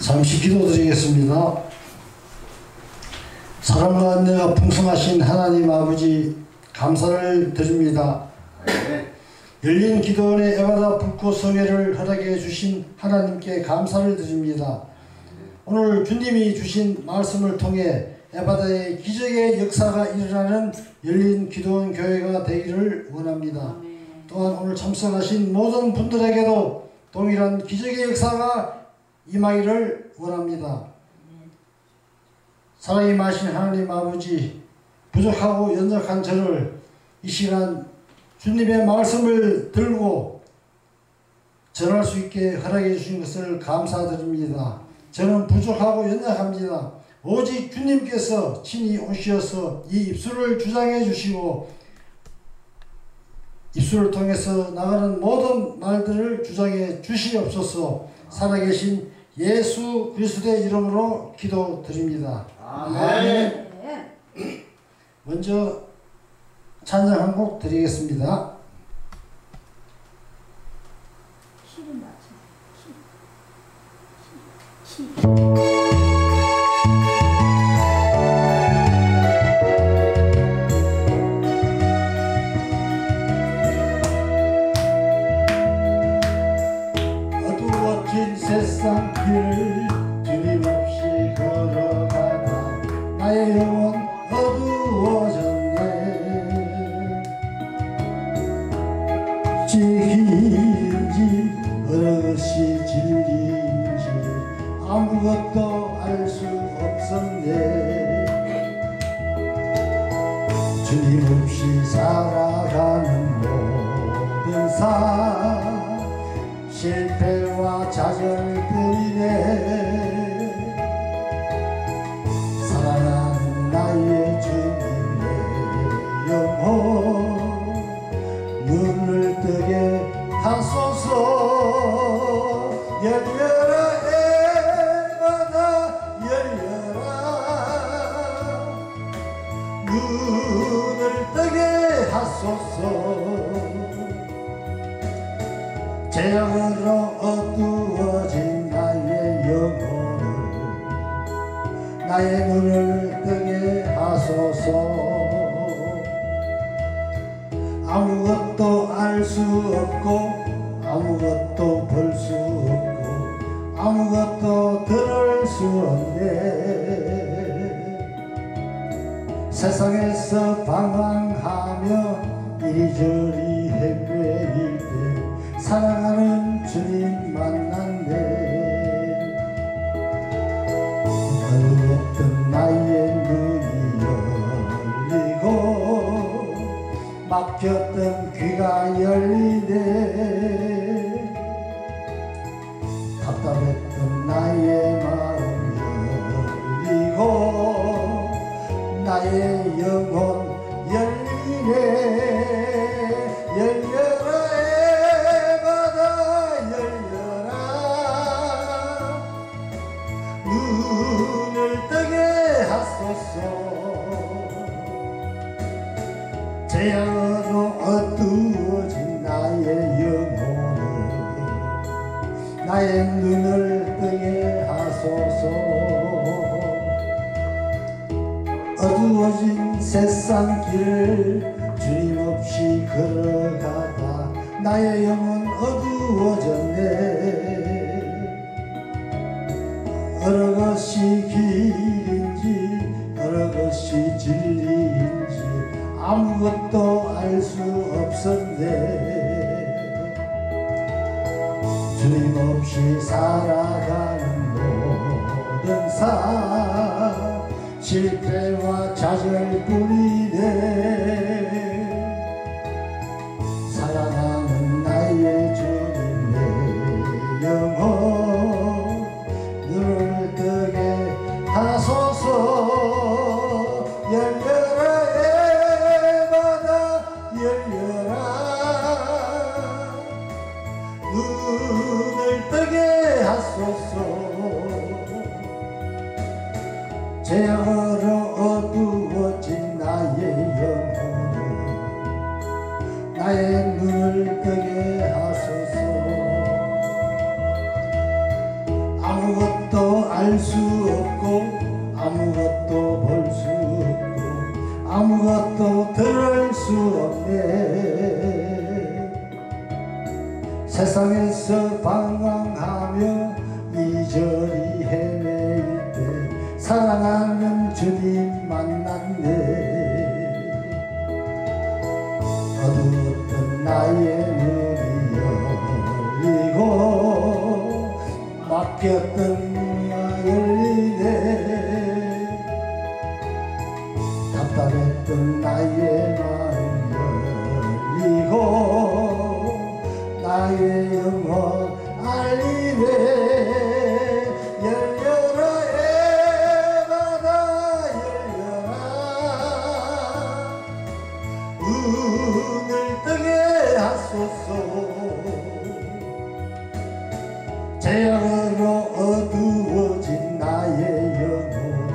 잠시 기도드리겠습니다. 사랑과 은혜가 풍성하신 하나님 아버지 감사를 드립니다. 열린 기도원의 에바다 불꽃 성회를 허락해 주신 하나님께 감사를 드립니다. 오늘 주님이 주신 말씀을 통해 에바다의 기적의 역사가 일어나는 열린 기도원 교회가 되기를 원합니다. 또한 오늘 참석하신 모든 분들에게도 동일한 기적의 역사가 임하기를 원합니다. 사랑이 많으신 하나님 아버지, 부족하고 연약한 저를 이 시간 주님의 말씀을 들고 전할 수 있게 허락해 주신 것을 감사드립니다. 저는 부족하고 연약합니다. 오직 주님께서 친히 오셔서 이 입술을 주장해 주시고 입술을 통해서 나가는 모든 말들을 주장해 주시옵소서. 살아계신 예수 그리스도의 이름으로 기도드립니다. 아멘. 먼저 찬양 한 곡 드리겠습니다. 어두워진 세상 길을 주님 없이 걸어가다 나의 영혼 어두워졌네. 지혜인지 어느 것이 진리인지 아무것도 알 수 없었네. 주님 없이 살아가는 모든 삶 실패와 좌절뿐이네. 사랑하는 나의 주님의 영혼 눈을 뜨게 하소서. 열려라 에바다 열려라. 눈을 뜨게 하소서. 재앙으로 어두워진 나의 영혼을 나의 눈을 뜨게 하소서. 아무것도 알 수 없고 아무것도 볼 수 없고 아무것도 들을 수 없네. 세상에서 방황하며 이리저리 헤매일 때 사랑하는 주님 만났네. 어두웠던 나의 눈이 열리고 막혔던 귀가 열리네. 답답했던 나의 마음 열리고 나의 영혼 열리네. 열려라 에바다 열려라. 눈을 뜨게 하소서. 재앙으로 어두워진 나의 영혼을 나의 눈을 뜨게 하소서. 어두워진 세상 길을 주님 없이 걸어가다 나의 영혼 어두워졌네. 어느 것이 길인지 어느 것이 진리인지 아무것도 알 수 없었네. 주님 없이 살아가는 모든 삶 실패와 좌절뿐이네. 사랑하는 나의 주님의 영혼 눈을 뜨게 하소서. 열려라 에바다 열려라. 눈을 뜨게 하소서. 재앙으로 어두워진 나의 영혼을 나의 눈을 뜨게 하소서. 아무것도 알 수 없고 아무것도 볼 수 없고 아무것도 들을 수 없네. 세상에서 방황하며 이저리 헤매일 때 사랑하는 주님 만났네. 어두웠던 나의 눈이 열리고 막혔던 문이 열리네. 답답했던 나의 마음 열리고 나의 영혼 알리네. 열려라 에바다 열려라. 눈을 뜨게 하소서. 죄악으로 어두워진 나의 영혼을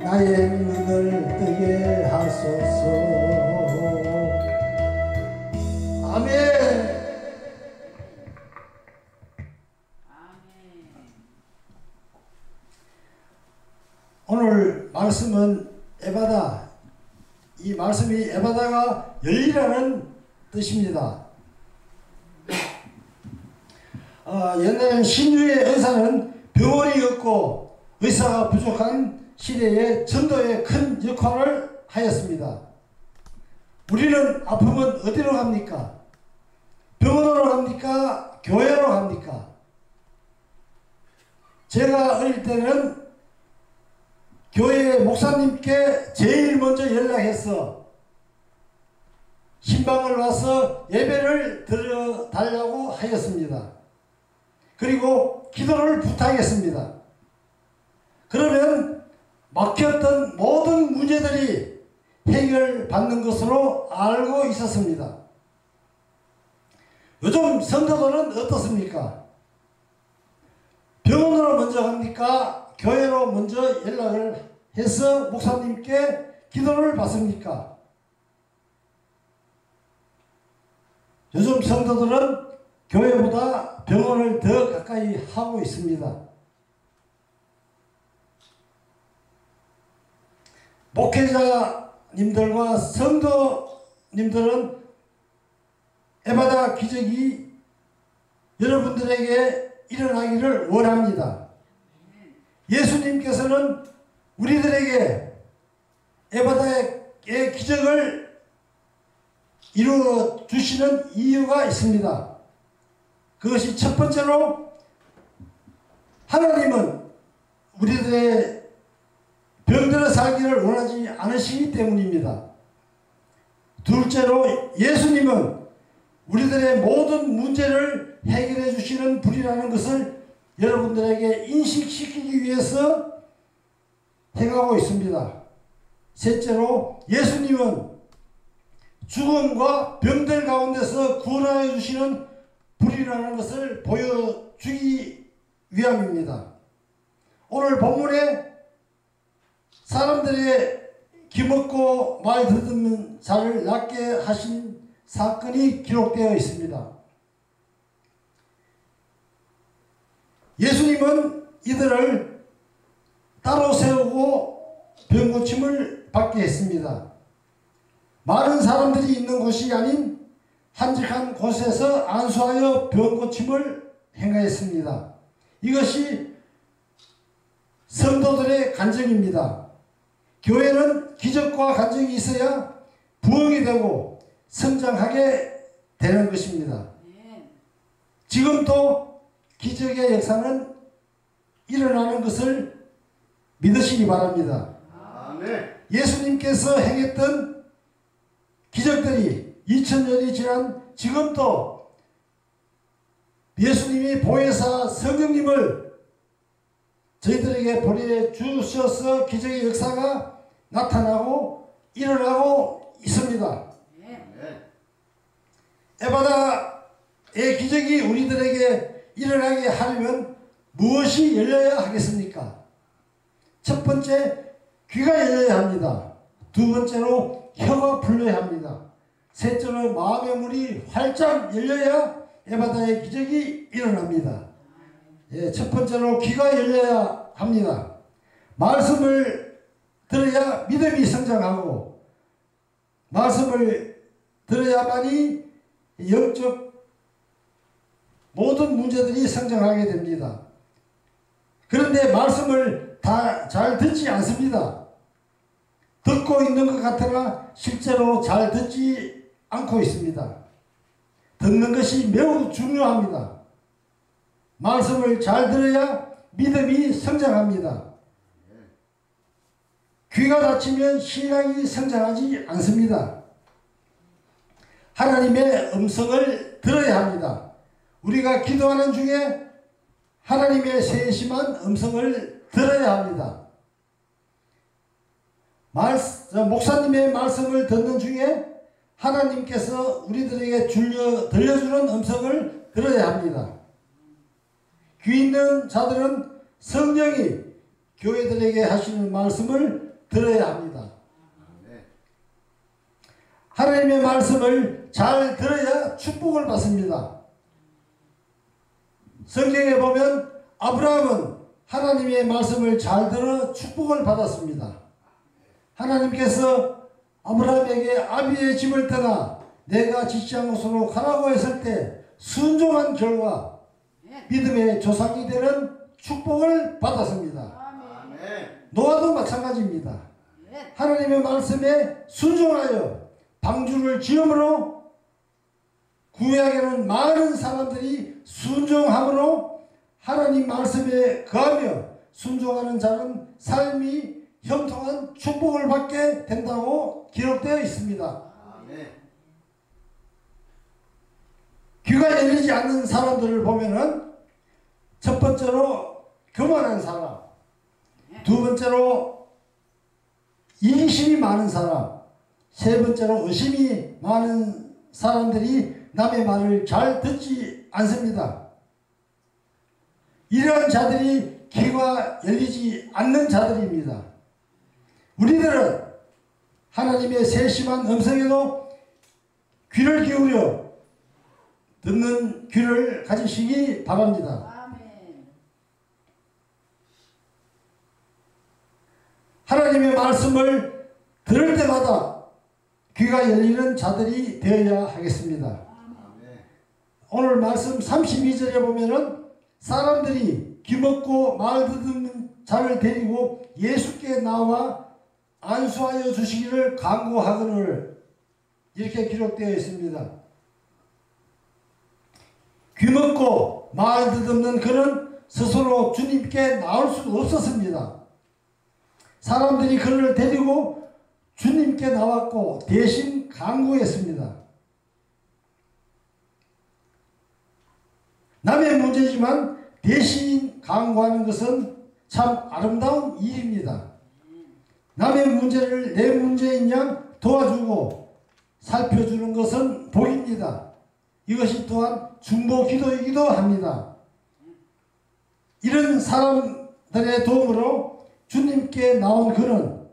나의 눈을 뜨게 하소서. 아멘. 오늘 말씀은 에바다. 이 말씀이 에바다가 열리라는 뜻입니다. 옛날에는 신유의 의사는 병원이 없고 의사가 부족한 시대에 전도에 큰 역할을 하였습니다. 우리는 아프면 어디로 갑니까? 병원으로 갑니까? 교회로 갑니까? 제가 어릴 때는 교회 목사님께 제일 먼저 연락해서 신방을 와서 예배를 드려달라고 하였습니다. 그리고 기도를 부탁했습니다. 그러면 막혔던 모든 문제들이 해결받는 것으로 알고 있었습니다. 요즘 성도들은 어떻습니까? 병원으로 먼저 갑니까? 교회로 먼저 연락을 해서 목사님께 기도를 받습니까? 요즘 성도들은 교회보다 병원을 더 가까이 하고 있습니다. 목회자님들과 성도님들은 에바다 기적이 여러분들에게 일어나기를 원합니다. 예수님께서는 우리들에게 에바다의 기적을 이루어 주시는 이유가 있습니다. 그것이 첫 번째로 하나님은 우리들의 병들어 살기를 원하지 않으시기 때문입니다. 둘째로 예수님은 우리들의 모든 문제를 해결해 주시는 분이라는 것을 여러분들에게 인식시키기 위해서 행하고 있습니다. 셋째로 예수님은 죽음과 병들 가운데서 구원하여 주시는 분이라는 것을 보여주기 위함입니다. 오늘 본문에 사람들의 기먹고 말 듣는 자를 낫게 하신 사건이 기록되어 있습니다. 예수님은 이들을 따로 세우고 병고침을 받게 했습니다. 많은 사람들이 있는 곳이 아닌 한적한 곳에서 안수하여 병고침을 행하였습니다. 이것이 성도들의 간증입니다. 교회는 기적과 간증이 있어야 부흥이 되고 성장하게 되는 것입니다. 지금도 기적의 역사는 일어나는 것을 믿으시기 바랍니다. 예수님께서 행했던 기적들이 2000년이 지난 지금도 예수님이 보혜사 성령님을 저희들에게 보내주셔서 기적의 역사가 나타나고 일어나고 있습니다. 에바다의 기적이 우리들에게 일어나게 하려면 무엇이 열려야 하겠습니까? 첫 번째, 귀가 열려야 합니다. 두 번째로 혀가 풀려야 합니다. 셋째로 마음의 문이 활짝 열려야 에바다의 기적이 일어납니다. 첫 번째로 귀가 열려야 합니다. 말씀을 들어야 믿음이 성장하고 말씀을 들어야만이 영적 모든 문제들이 성장하게 됩니다. 그런데 말씀을 다 잘 듣지 않습니다. 듣고 있는 것 같으나 실제로 잘 듣지 않고 있습니다. 듣는 것이 매우 중요합니다. 말씀을 잘 들어야 믿음이 성장합니다. 귀가 닫히면 신앙이 성장하지 않습니다. 하나님의 음성을 들어야 합니다. 우리가 기도하는 중에 하나님의 세심한 음성을 들어야 합니다. 목사님의 말씀을 듣는 중에 하나님께서 우리들에게 들려주는 음성을 들어야 합니다. 귀 있는 자들은 성령이 교회들에게 하시는 말씀을 들어야 합니다. 하나님의 말씀을 잘 들어야 축복을 받습니다. 성경에 보면 아브라함은 하나님의 말씀을 잘 들어 축복을 받았습니다. 하나님께서 아브라함에게 아비의 집을 떠나 내가 지시한 곳으로 가라고 했을 때 순종한 결과 믿음의 조상이 되는 축복을 받았습니다. 노아도 마찬가지입니다. 하나님의 말씀에 순종하여 방주를 지음으로 구약에는 많은 사람들이 순종함으로 하나님 말씀에 거하며 순종하는 자는 삶이 형통한 축복을 받게 된다고 기록되어 있습니다. 귀가 열리지 않는 사람들을 보면은 첫 번째로 교만한 사람, 두 번째로 이기심이 많은 사람, 세 번째로 의심이 많은 사람들이 남의 말을 잘 듣지 않습니다. 이러한 자들이 귀가 열리지 않는 자들입니다. 우리들은 하나님의 세심한 음성에도 귀를 기울여 듣는 귀를 가지시기 바랍니다. 아멘. 하나님의 말씀을 들을 때마다 귀가 열리는 자들이 되어야 하겠습니다. 아멘. 오늘 말씀 32절에 보면은 사람들이 귀먹고 말 듣는 자를 데리고 예수께 나와 안수하여 주시기를 간구하거늘 이렇게 기록되어 있습니다. 귀먹고 말 듣는 그는 스스로 주님께 나올 수 없었습니다. 사람들이 그를 데리고 주님께 나왔고 대신 간구했습니다. 남의 문제지만 대신 간구하는 것은 참 아름다운 일입니다. 남의 문제를 내 문제인 양 도와주고 살펴주는 것은 복입니다. 이것이 또한 중보 기도이기도 합니다. 이런 사람들의 도움으로 주님께 나온 그는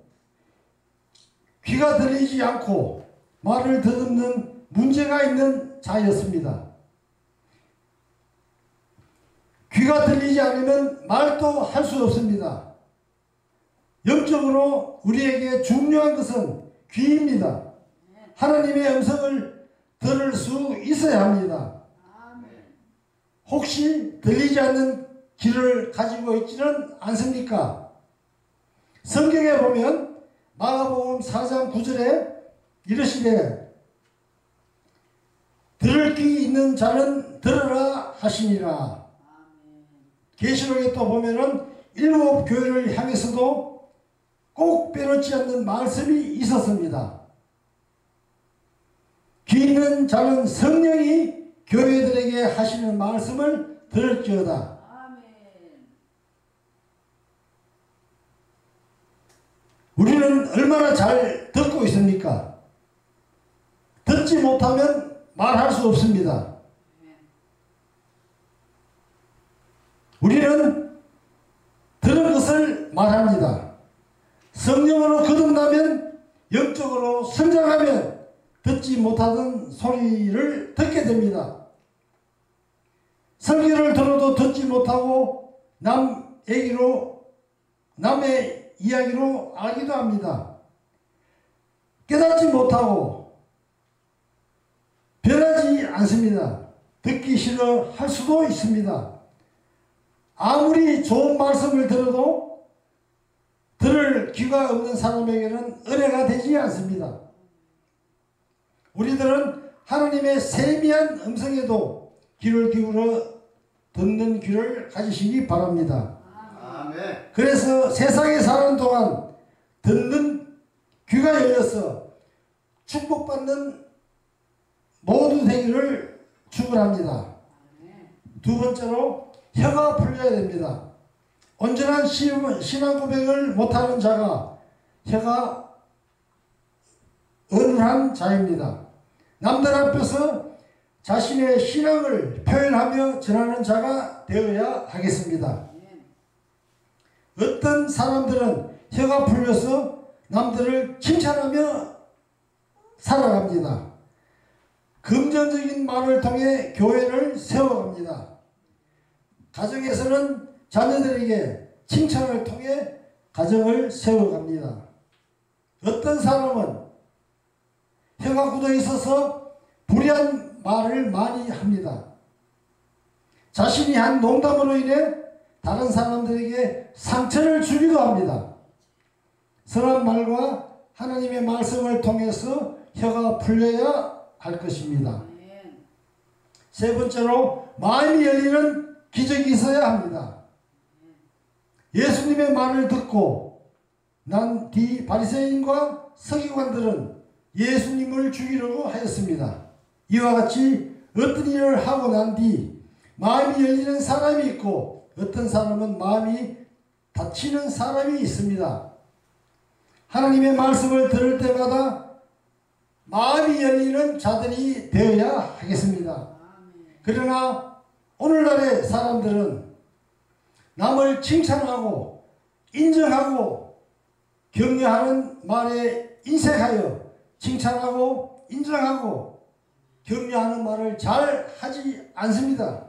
귀가 들리지 않고 말을 더듬는 문제가 있는 자였습니다. 귀가 들리지 않으면 말도 할 수 없습니다. 영적으로 우리에게 중요한 것은 귀입니다. 하나님의 음성을 들을 수 있어야 합니다. 혹시 들리지 않는 귀를 가지고 있지는 않습니까? 성경에 보면 마가복음 4장 9절에 이르시되 들을 귀 있는 자는 들으라 하시니라. 계시록에 또 보면은 7 교회를 향해서도 꼭 빼놓지 않는 말씀이 있었습니다. 귀 있는 자는 성령이 교회들에게 하시는 말씀을 들을지어다. 우리는 얼마나 잘 듣고 있습니까? 듣지 못하면 말할 수 없습니다. 우리는 들은 것을 말합니다. 성령으로 거듭나면 영적으로 성장하면 듣지 못하던 소리를 듣게 됩니다. 설교를 들어도 듣지 못하고 남의 이야기로 알기도 합니다. 깨닫지 못하고 변하지 않습니다. 듣기 싫어 할 수도 있습니다. 아무리 좋은 말씀을 들어도 들을 귀가 없는 사람에게는 은혜가 되지 않습니다. 우리들은 하나님의 세미한 음성에도 귀를 기울여 듣는 귀를 가지시기 바랍니다. 아멘. 그래서 세상에 사는 동안 듣는 귀가 열려서 축복받는 모두 되기를 축원합니다. 두 번째로 혀가 풀려야 됩니다. 온전한 신앙 고백을 못하는 자가 혀가 어눌한 자입니다. 남들 앞에서 자신의 신앙을 표현하며 전하는 자가 되어야 하겠습니다. 어떤 사람들은 혀가 풀려서 남들을 칭찬하며 살아갑니다. 긍정적인 말을 통해 교회를 세워갑니다. 가정에서는 자녀들에게 칭찬을 통해 가정을 세워갑니다. 어떤 사람은 혀가 굳어 있어서 불의한 말을 많이 합니다. 자신이 한 농담으로 인해 다른 사람들에게 상처를 주기도 합니다. 선한 말과 하나님의 말씀을 통해서 혀가 풀려야 할 것입니다. 세 번째로 마음이 열리는 기적이 있어야 합니다. 예수님의 말을 듣고 난 뒤 바리새인과 서기관들은 예수님을 죽이려고 하였습니다. 이와 같이 어떤 일을 하고 난 뒤 마음이 열리는 사람이 있고 어떤 사람은 마음이 닫히는 사람이 있습니다. 하나님의 말씀을 들을 때마다 마음이 열리는 자들이 되어야 하겠습니다. 그러나 오늘날의 사람들은 남을 칭찬하고 인정하고 격려하는 말에 인색하여 칭찬하고 인정하고 격려하는 말을 잘 하지 않습니다.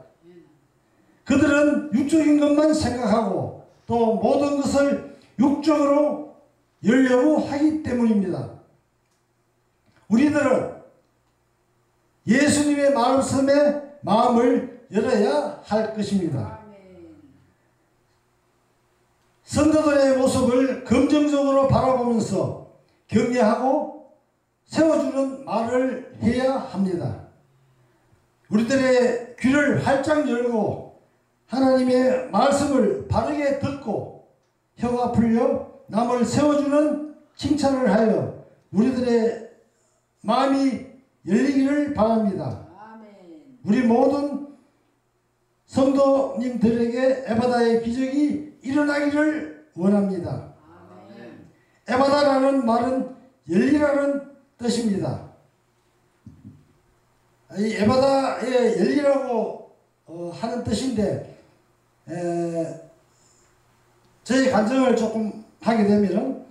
그들은 육적인 것만 생각하고 또 모든 것을 육적으로 열려고 하기 때문입니다. 우리들은 예수님의 말씀에 마음을 열어야 할 것입니다. 성도들의 모습을 긍정적으로 바라보면서 격려하고 세워주는 말을 해야 합니다. 우리들의 귀를 활짝 열고 하나님의 말씀을 바르게 듣고 혀가 풀려 남을 세워주는 칭찬을 하여 우리들의 마음이 열리기를 바랍니다. 우리 모든 성도님들에게 에바다의 기적이 일어나기를 원합니다. 에바다라는 말은 열리라는 뜻입니다. 이 에바다의 열리라고 하는 뜻인데 저의 간증을 조금 하게 되면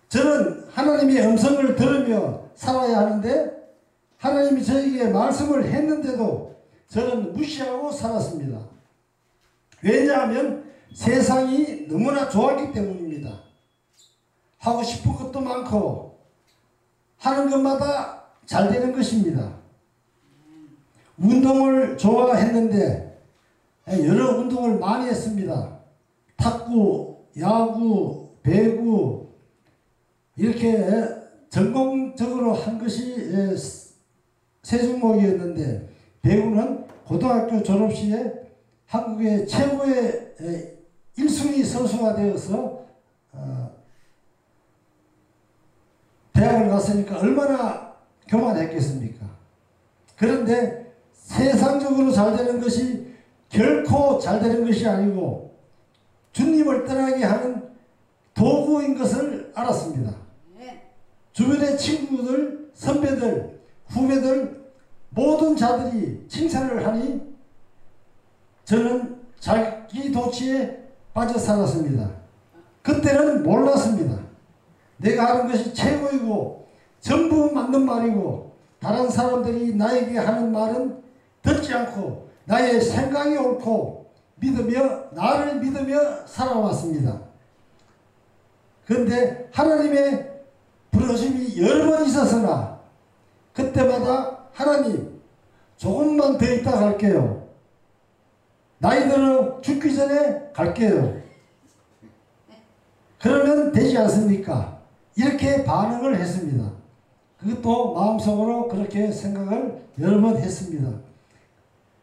저는 하나님의 음성을 들으며 살아야 하는데 하나님이 저에게 말씀을 했는데도 저는 무시하고 살았습니다. 왜냐하면 세상이 너무나 좋았기 때문입니다. 하고 싶은 것도 많고 하는 것마다 잘 되는 것입니다. 운동을 좋아했는데 여러 운동을 많이 했습니다. 탁구, 야구, 배구 이렇게 전공적으로 한 것이 세 종목이었는데 배구는 고등학교 졸업 시에 한국의 최고의 1순위 선수가 되어서 대학을 갔으니까 얼마나 교만했겠습니까? 그런데 세상적으로 잘 되는 것이 결코 잘 되는 것이 아니고 주님을 떠나게 하는 도구인 것을 알았습니다. 주변의 친구들, 선배들, 후배들 모든 자들이 칭찬을 하니 저는 자기 도취에 빠져 살았습니다. 그때는 몰랐습니다. 내가 하는 것이 최고이고 전부 맞는 말이고 다른 사람들이 나에게 하는 말은 듣지 않고 나의 생각이 옳고 믿으며 나를 믿으며 살아왔습니다. 그런데 하나님의 부르심이 여러 번 있었으나 그때마다 하나님 조금만 더 있다 갈게요. 나이 들어 죽기 전에 갈게요. 그러면 되지 않습니까? 이렇게 반응을 했습니다. 그것도 마음속으로 그렇게 생각을 여러 번 했습니다.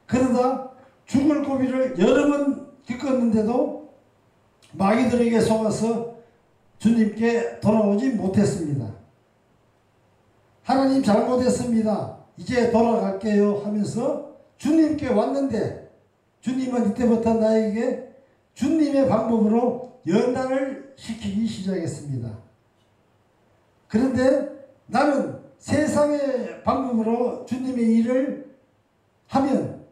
그러다 죽을 고비를 여러 번 겪었는데도 마귀들에게 속아서 주님께 돌아오지 못했습니다. 하나님 잘못했습니다. 이제 돌아갈게요 하면서 주님께 왔는데 주님은 이때부터 나에게 주님의 방법으로 연단을 시키기 시작했습니다. 그런데 나는 세상의 방법으로 주님의 일을 하면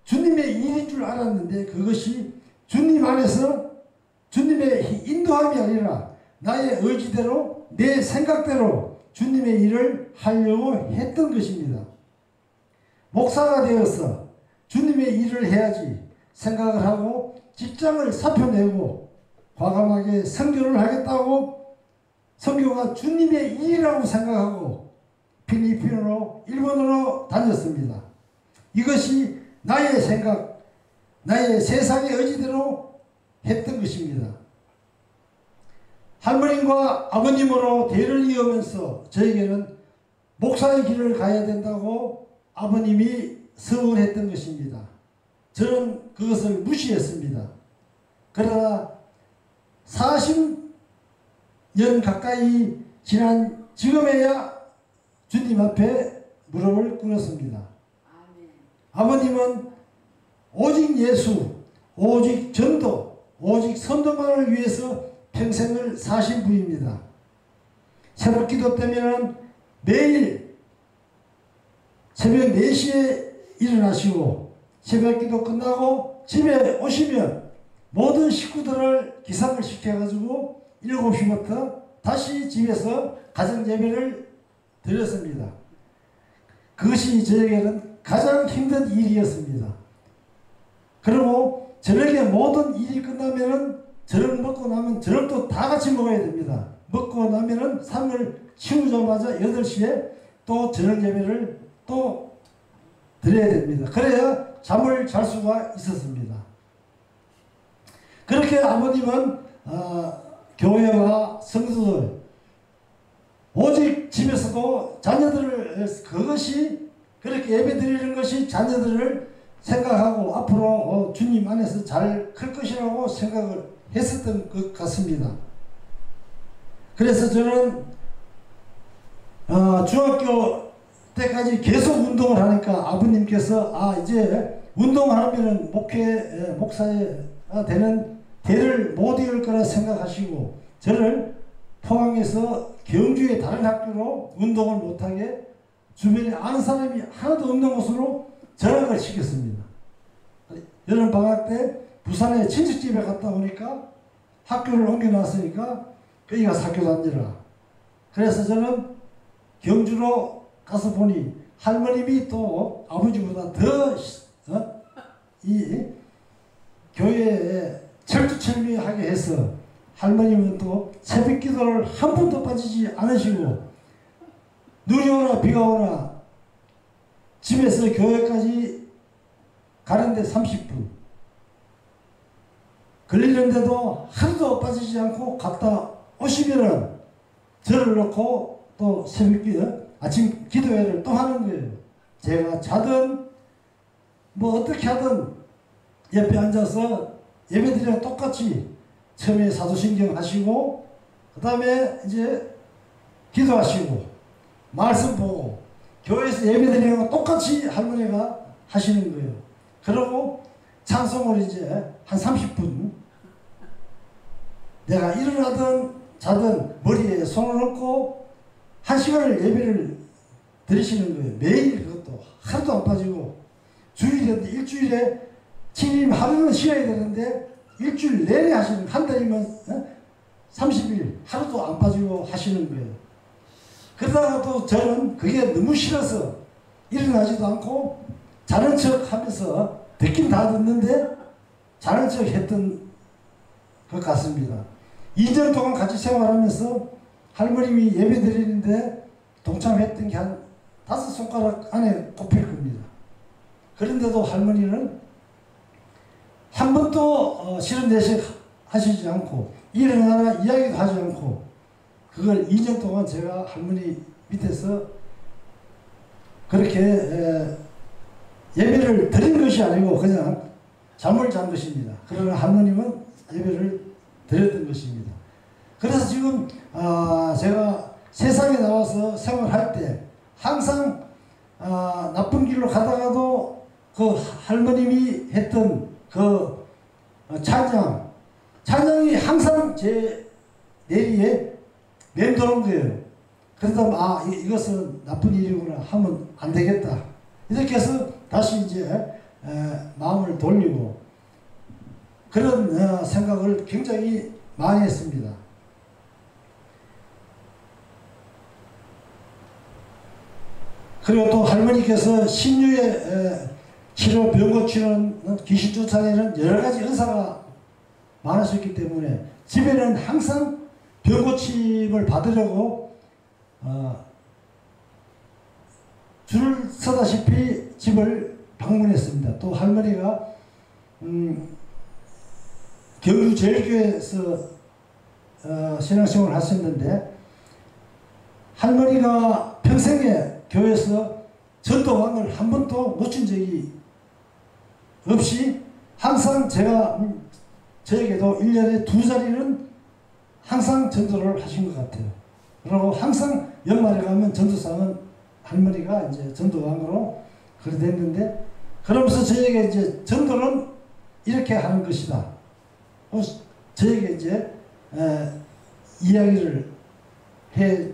주님의 일인 줄 알았는데 그것이 주님 안에서 주님의 인도함이 아니라 나의 의지대로 내 생각대로 주님의 일을 하려고 했던 것입니다. 목사가 되어서 주님의 일을 해야지 생각을 하고 직장을 사표내고 과감하게 선교를 하겠다고 선교가 주님의 일이라고 생각하고 필리핀으로 일본으로 다녔습니다. 이것이 나의 생각, 나의 세상의 의지대로 했던 것입니다. 할머님과 아버님으로 대를 이으면서 저에게는 목사의 길을 가야 된다고 아버님이 서운했던 것입니다. 저는 그것을 무시했습니다. 그러나 40년 가까이 지난 지금에야 주님 앞에 무릎을 꿇었습니다. 아버님은 오직 예수, 오직 전도, 오직 선도만을 위해서 평생을 사신 분입니다. 새벽 기도 때면은 매일 새벽 4시에 일어나시고 새벽 기도 끝나고 집에 오시면 모든 식구들을 기상을 시켜가지고 7시부터 다시 집에서 가정예배를 드렸습니다. 그것이 저에게는 가장 힘든 일이었습니다. 그리고 저녁에 모든 일이 끝나면은 저녁 먹고 나면 저녁도 다 같이 먹어야 됩니다. 먹고 나면은 상을 치우자마자 8시에 또 저녁 예배를 또 드려야 됩니다. 그래야 잠을 잘 수가 있었습니다. 그렇게 아버님은 교회와 성도들 오직 집에서도 자녀들을 그것이 그렇게 예배 드리는 것이 자녀들을 생각하고 앞으로 주님 안에서 잘 클 것이라고 생각을 했었던 것 같습니다. 그래서 저는 중학교 때까지 계속 운동을 하니까 아버님께서 이제 운동하면은 목사가 되는 대를 못 이을 거라 생각하시고 저를 포항에서 경주의 다른 학교로 운동을 못하게 주변에 아는 사람이 하나도 없는 곳으로 전학을 시켰습니다. 여름방학 때 부산에 친척집에 갔다 오니까 학교를 옮겨놨으니까 거기 가서 학교 다니라. 그래서 저는 경주로 가서 보니 할머님이 또 아버지보다 더 이 교회에 철두철미하게 해서 할머님은 또 새벽 기도를 한 번도 빠지지 않으시고 눈이 오나 비가 오나 집에서 교회까지 가는데 30분 걸리는데도 하루도 빠지지 않고 갔다 오시면은 저를 놓고 또 새벽 아침 기도회를 또 하는 거예요. 제가 자든 뭐 어떻게 하든 옆에 앉아서 예배드리랑 똑같이 처음에 사도신경 하시고 그 다음에 이제 기도하시고 말씀 보고 교회에서 예배드리랑 똑같이 할머니가 하시는 거예요. 그러고 찬송을 이제 한 30분 내가 일어나든 자든 머리에 손을 얹고 1시간을 예배를 드리시는 거예요. 매일 그것도 하루도 안 빠지고 주일인데 일주일에 7일 하루는 쉬어야 되는데 일주일 내내 하시는 한 달이면 30일 하루도 안 빠지고 하시는 거예요. 그러다가 또 저는 그게 너무 싫어서 일어나지도 않고 자는 척 하면서 듣긴 다 듣는데 자는 척 했던 것 같습니다. 2년 동안 같이 생활하면서 할머님이 예배 드리는데 동참했던 게 한 5손가락 안에 꼽힐 겁니다. 그런데도 할머니는 한 번도 실은 내색 하시지 않고 일어나라 이야기도 하지 않고 그걸 2년 동안 제가 할머니 밑에서 그렇게 예배를 드린 것이 아니고 그냥 잠을 잔 것입니다. 그러나 할머님은 예배를 드렸던 것입니다. 그래서 지금 제가 세상에 나와서 생활할 때 항상 나쁜 길로 가다가도 그 할머님이 했던 그 찬양이 항상 제 내리에 맴도는 거예요. 그러다 이것은 나쁜 일이구나 하면 안 되겠다. 이렇게 해서 다시 이제 마음을 돌리고 그런 생각을 굉장히 많이 했습니다. 그리고 또 할머니께서 신유의 치료, 병고 치료는 귀신 쫓아내는 여러 가지 은사가 많으셨기 때문에 집에는 항상 병고침을 받으려고 줄을 서다시피 집을 방문했습니다. 또 할머니가 경주 제일교회에서 신앙생활을 하셨는데 할머니가 평생에 교회에서 전도왕을 한 번도 놓친 적이 없이 항상 저에게도 1년에 2자리는 항상 전도를 하신 것 같아요. 그리고 항상 연말에 가면 전도상은 할머니가 이제 전도왕으로 그렇게 됐는데 그러면서 저에게 이제 전도는 이렇게 하는 것이다. 저에게 이제 이야기를 해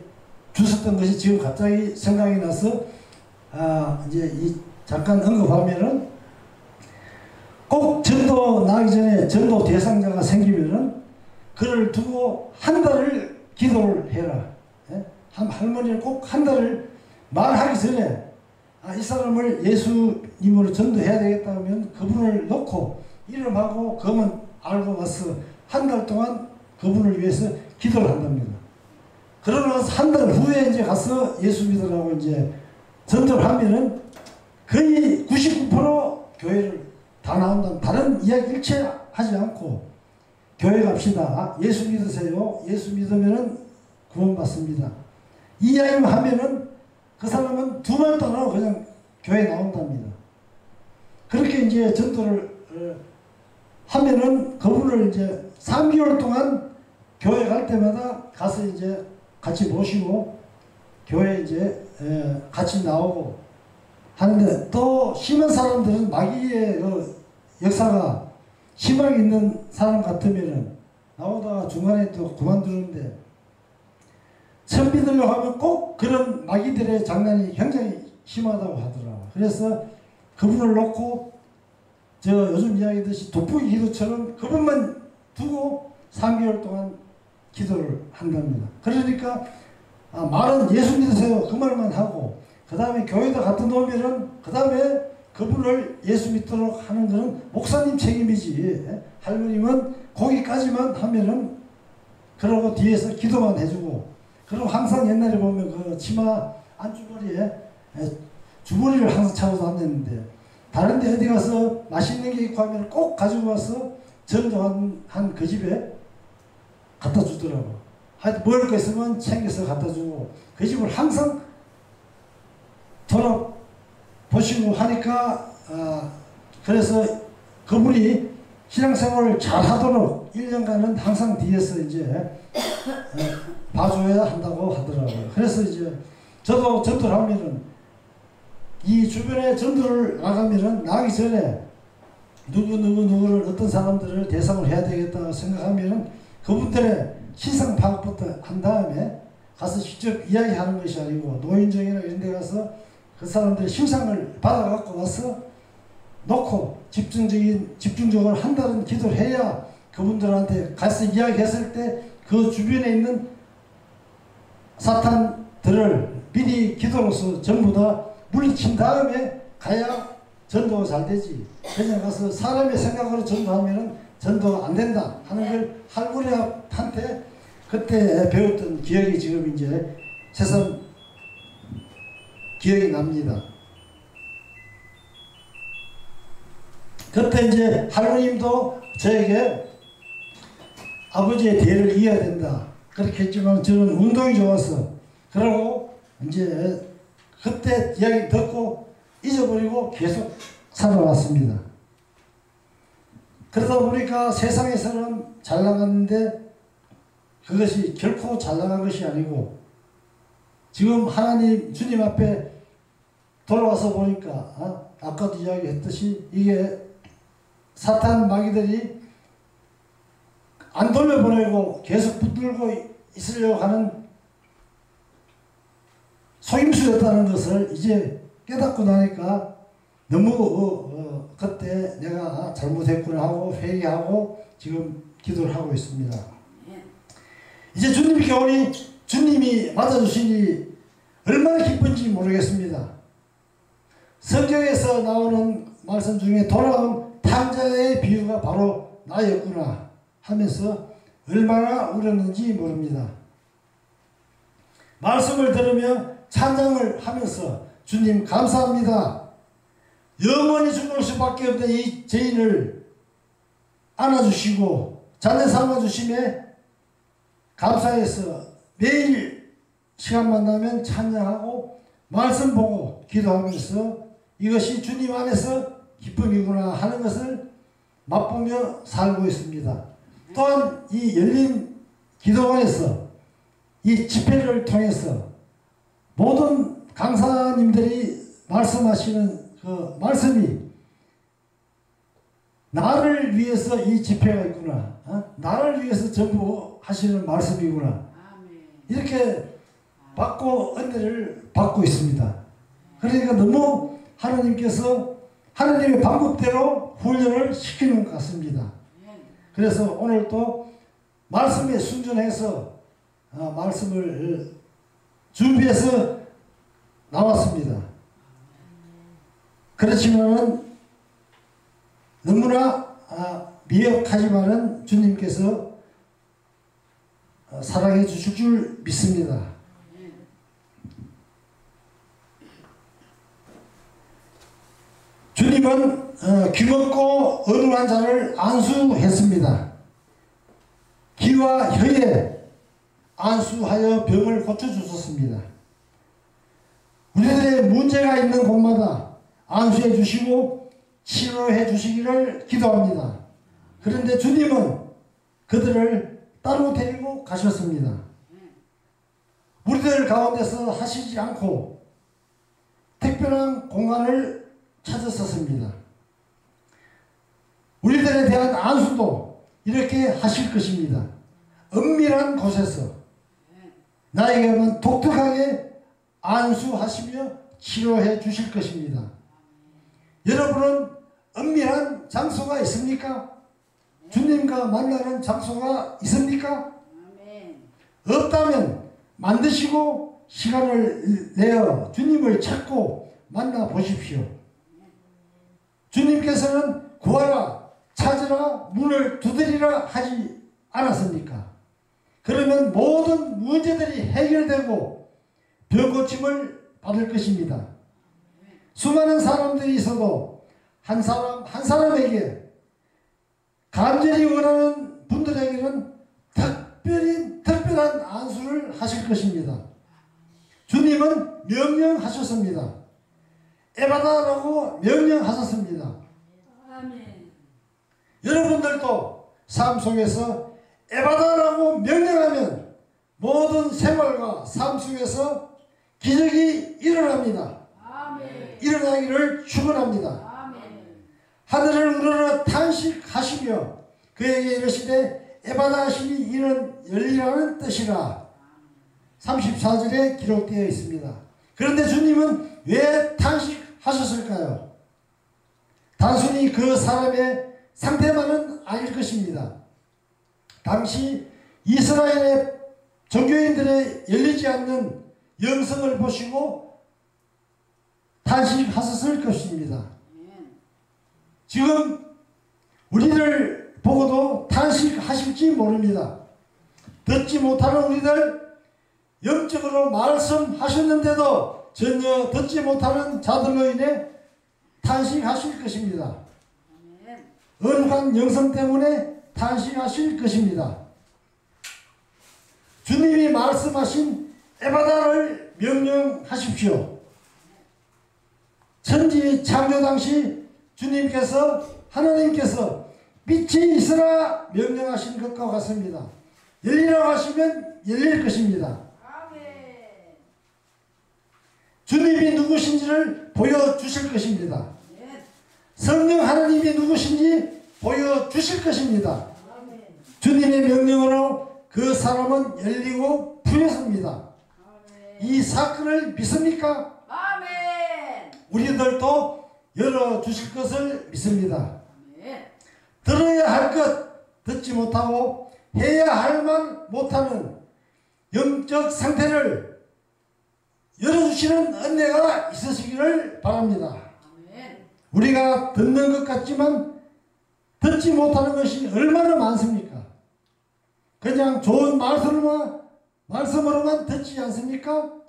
주셨던 것이 지금 갑자기 생각이 나서 이제 잠깐 언급하면은 꼭 전도 나기 전에 전도 대상자가 생기면은 그를 두고 한 달을 기도를 해라. 예? 할머니는 꼭 한 달을 말하기 전에 이 사람을 예수님으로 전도해야 되겠다 하면 그분을 놓고 이름하고 그것만 알고 와서 한 달 동안 그분을 위해서 기도를 한답니다. 그러고 나서 한 달 후에 이제 가서 예수 믿으라고 이제 전도를 하면은 거의 99% 교회를 다 나온다. 다른 이야기 일체 하지 않고 교회 갑시다. 예수 믿으세요. 예수 믿으면은 구원받습니다. 이 이야기만 하면은 그 사람은 두 말도 안 하고 그냥 교회 나온답니다. 그렇게 이제 전도를 하면은 그분을 이제 3개월 동안 교회 갈 때마다 가서 이제 같이 모시고 교회 이제 같이 나오고 하는데 또 심한 사람들은 마귀의 그 역사가 심하게 있는 사람 같으면은 나오다가 중간에 또 그만두는데 처음 믿으려고 하면 꼭 그런 마귀들의 장난이 굉장히 심하다고 하더라고요. 그래서 그분을 놓고 요즘 이야기듯이 돋보기 기도처럼 그분만 두고 3개월 동안 기도를 한답니다. 그러니까 말은 예수 믿으세요. 그 말만 하고 그 다음에 교회도 갖다 놓으면은 그 다음에 그분을 예수 믿도록 하는 것은 목사님 책임이지. 할머님은 거기까지만 하면은 그러고 뒤에서 기도만 해주고 그리고 항상 옛날에 보면 그 치마 안주머니에 주머니를 항상 차고 다녔는데 다른 데 어디 가서 맛있는 게 있고 하면 꼭 가지고 와서 전도한 그 집에 갖다 주더라고. 하여튼 먹을 거 있으면 챙겨서 갖다 주고 그 집을 항상 돌아보시고 하니까 그래서 그분이 신앙생활을 잘 하도록 1년간은 항상 뒤에서 이제 봐줘야 한다고 하더라고요. 그래서 이제 저도 전도를 하면은 이 주변에 전도를 나가면은 나기 전에 누구를 어떤 사람들을 대상으로 해야 되겠다 생각하면은 그분들의 신상 파악부터 한 다음에 가서 직접 이야기하는 것이 아니고 노인정이나 이런 데 가서 그 사람들의 신상을 받아갖고 와서 놓고 집중적으로 한 달은 기도를 해야 그분들한테 가서 이야기했을 때 그 주변에 있는 사탄들을 미리 기도로서 전부 다 물리친 다음에 가야 전도가 잘 되지. 그냥 가서 사람의 생각으로 전도하면은 전도가 안 된다 하는 걸 할머니한테 그때 배웠던 기억이 지금 이제 새삼 기억이 납니다. 그때 이제 할머님도 저에게 아버지의 대를 이어야 된다 그렇게 했지만 저는 운동이 좋아서 그러고 이제 그때 이야기 듣고 잊어버리고 계속 살아왔습니다. 그러다 보니까 세상에서는 잘 나갔는데 그것이 결코 잘 나간 것이 아니고 지금 하나님 주님 앞에 돌아와서 보니까 아까도 이야기했듯이 이게 사탄 마귀들이 안 돌려보내고 계속 붙들고 있으려고 하는 속임수였다는 것을 이제 깨닫고 나니까 너무 그때 내가 잘못했구나 하고 회개하고 지금 기도를 하고 있습니다. 이제 주님께 오니 주님이 맞아주시니 얼마나 기쁜지 모르겠습니다. 성경에서 나오는 말씀 중에 돌아온 탕자의 비유가 바로 나였구나 하면서 얼마나 울었는지 모릅니다. 말씀을 들으며 찬양을 하면서 주님 감사합니다. 영원히 죽을 수밖에 없는 이 죄인을 안아주시고 자녀 삼아주심에 감사해서 매일 시간만 나면 찬양하고 말씀 보고 기도하면서 이것이 주님 안에서 기쁨이구나 하는 것을 맛보며 살고 있습니다. 또한 이 열린 기도원에서 이 집회를 통해서 모든 강사님들이 말씀하시는 그 말씀이 나를 위해서 이 집회가 있구나. 나를 위해서 전부 하시는 말씀이구나. 이렇게 받고 은혜를 받고 있습니다. 그러니까 너무 하나님께서 하나님의 방법대로 훈련을 시키는 것 같습니다. 그래서 오늘 또 말씀에 순종해서 말씀을 준비해서 나왔습니다. 그렇지만은 너무나 미흡하지만은 주님께서 사랑해 주실 줄 믿습니다. 주님은 귀먹고 어두한 자를 안수했습니다. 귀와 혀에 안수하여 병을 고쳐주셨습니다. 우리들의 문제가 있는 곳마다 안수해 주시고 치료해 주시기를 기도합니다. 그런데 주님은 그들을 따로 데리고 가셨습니다. 우리들 가운데서 하시지 않고 특별한 공간을 찾았었습니다. 우리들에 대한 안수도 이렇게 하실 것입니다. 은밀한 곳에서 나에게만 독특하게 안수하시며 치료해 주실 것입니다. 여러분은 은밀한 장소가 있습니까? 주님과 만나는 장소가 있습니까? 없다면 만드시고 시간을 내어 주님을 찾고 만나 보십시오. 주님께서는 구하라, 찾으라, 문을 두드리라 하지 않았습니까? 그러면 모든 문제들이 해결되고 병고침을 받을 것입니다. 수많은 사람들이 있어도 한 사람 한 사람에게 간절히 원하는 분들에게는 특별한 안수를 하실 것입니다. 주님은 명령하셨습니다. 에바다라고 명령하셨습니다. 아멘. 여러분들도 삶 속에서 에바다라고 명령하면 모든 생활과 삶 속에서 기적이 일어납니다. 아멘. 일어나기를 축원합니다. 아멘. 하늘을 우러러 탄식하시며 그에게 이르시되 에바다 하시니 이는 열리라는 뜻이라 34절에 기록되어 있습니다. 그런데 주님은 왜 탄식하셨을까요? 단순히 그 사람의 상태만은 아닐 것입니다. 당시 이스라엘의 종교인들의 열리지 않는 영성을 보시고 탄식하셨을 것입니다. 지금 우리를 보고도 탄식하실지 모릅니다. 듣지 못하는 우리들, 영적으로 말씀하셨는데도 전혀 듣지 못하는 자들로 인해 탄식하실 것입니다. 언한 영성 때문에 탄식하실 것입니다. 주님이 말씀하신 에바다를 명령하십시오. 천지 창조 당시 주님께서, 하나님께서 빛이 있으라 명령하신 것과 같습니다. 열리라고 하시면 열릴 것입니다. 아멘. 주님이 누구신지를 보여주실 것입니다. 아멘. 성령 하나님이 누구신지 보여주실 것입니다. 아멘. 주님의 명령으로 그 사람은 열리고 풀렸습니다. 아멘. 이 사건을 믿습니까? 아멘. 우리들도 열어주실 것을 믿습니다. 아멘. 들어야 할 것 듣지 못하고 해야 할 말 못하는 영적 상태를 열어주시는 은혜가 있으시기를 바랍니다. 아멘. 우리가 듣는 것 같지만 듣지 못하는 것이 얼마나 많습니까? 그냥 좋은 말씀으로만 듣지 않습니까?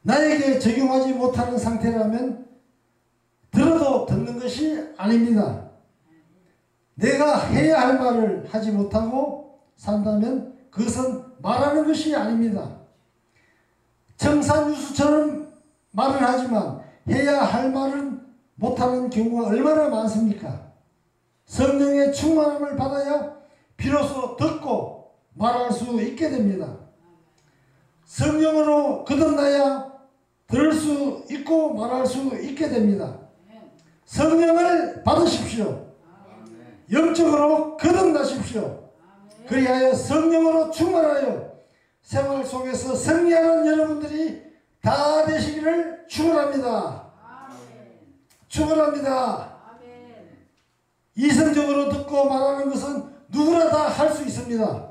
나에게 적용하지 못하는 상태라면 들어도 듣는 것이 아닙니다. 내가 해야 할 말을 하지 못하고 산다면 그것은 말하는 것이 아닙니다. 청산유수처럼 말을 하지만 해야 할 말은 못하는 경우가 얼마나 많습니까? 성령의 충만함을 받아야 비로소 듣고 말할 수 있게 됩니다. 성령으로 거듭나야 들을 수 있고 말할 수 있게 됩니다. 성령을 받으십시오. 영적으로 거듭나십시오. 그리하여 성령으로 충만하여 생활 속에서 승리하는 여러분들이 다 되시기를 축원합니다. 축원합니다. 이성적으로 듣고 말하는 것은 누구나 다 할 수 있습니다.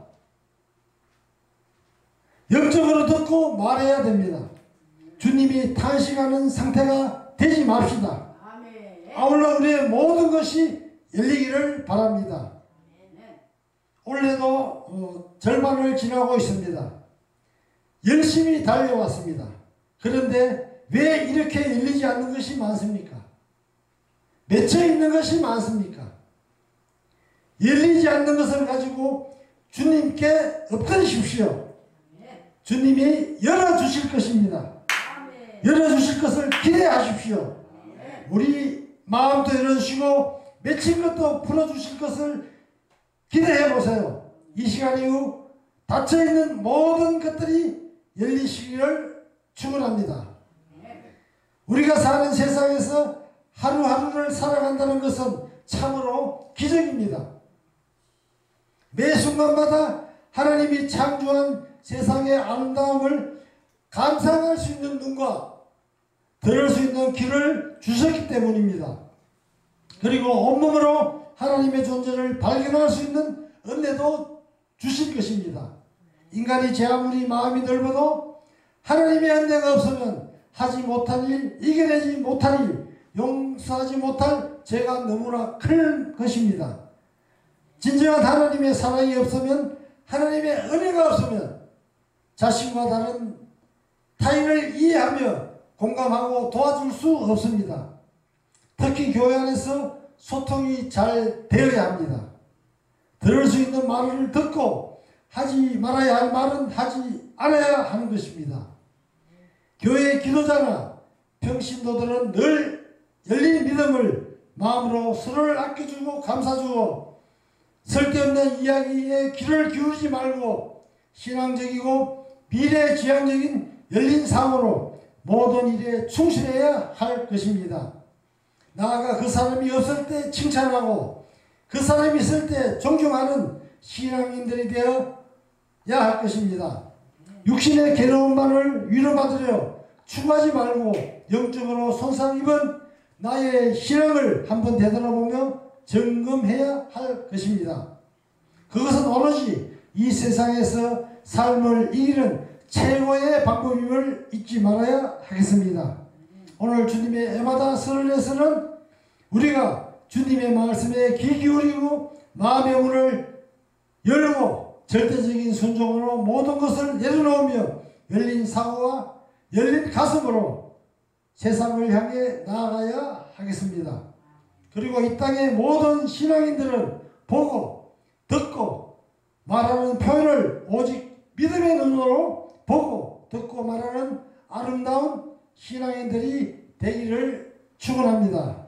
영적으로 듣고 말해야 됩니다. 주님이 탄식하는 상태가 되지 맙시다. 아울러 우리의 모든 것이 열리기를 바랍니다. 올해도 절반을 지나고 있습니다. 열심히 달려왔습니다. 그런데 왜 이렇게 열리지 않는 것이 많습니까? 맺혀 있는 것이 많습니까? 열리지 않는 것을 가지고 주님께 엎드리십시오. 주님이 열어주실 것입니다. 열어주실 것을 기대하십시오. 우리 마음도 열어주시고 맺힌 것도 풀어주실 것을 기대해보세요. 이 시간 이후 닫혀있는 모든 것들이 열리시기를 축원합니다. 우리가 사는 세상에서 하루하루를 살아간다는 것은 참으로 기적입니다. 매 순간마다 하나님이 창조한 세상의 아름다움을 감상할 수 있는 눈과 들을 수 있는 귀를 주셨기 때문입니다. 그리고 온몸으로 하나님의 존재를 발견할 수 있는 은혜도 주실 것입니다. 인간이 제 아무리 마음이 넓어도 하나님의 은혜가 없으면 하지 못할 일, 이겨내지 못할 일, 용서하지 못할 죄가 너무나 큰 것입니다. 진정한 하나님의 사랑이 없으면, 하나님의 은혜가 없으면 자신과 다른 타인을 이해하며 공감하고 도와줄 수 없습니다. 특히 교회 안에서 소통이 잘 되어야 합니다. 들을 수 있는 말을 듣고 하지 말아야 할 말은 하지 않아야 하는 것입니다. 교회 기도자나 평신도들은 늘 열린 믿음을 마음으로 서로를 아껴주고 감싸주고 쓸데없는 이야기에 귀를 기울이지 말고 신앙적이고 미래지향적인 열린 삶으로 모든 일에 충실해야 할 것입니다. 나아가 그 사람이 없을 때 칭찬하고 그 사람이 있을 때 존경하는 신앙인들이 되어야 할 것입니다. 육신의 괴로움만을 위로받으려 추구하지 말고 영적으로 손상 입은 나의 신앙을 한번 되돌아보며 점검해야 할 것입니다. 그것은 오로지 이 세상에서 삶을 이기는 최고의 방법임을 잊지 말아야 하겠습니다. 오늘 주님의 에마다 설에서는 우리가 주님의 말씀에 귀 기울이고 마음의 문을 열고 절대적인 순종으로 모든 것을 내려놓으며 열린 사고와 열린 가슴으로 세상을 향해 나아가야 하겠습니다. 그리고 이 땅의 모든 신앙인들은 보고 듣고 말하는 표현을 오직 믿음의 눈으로 보고 듣고 말하는 아름다운 신앙인들이 되기를 축원합니다.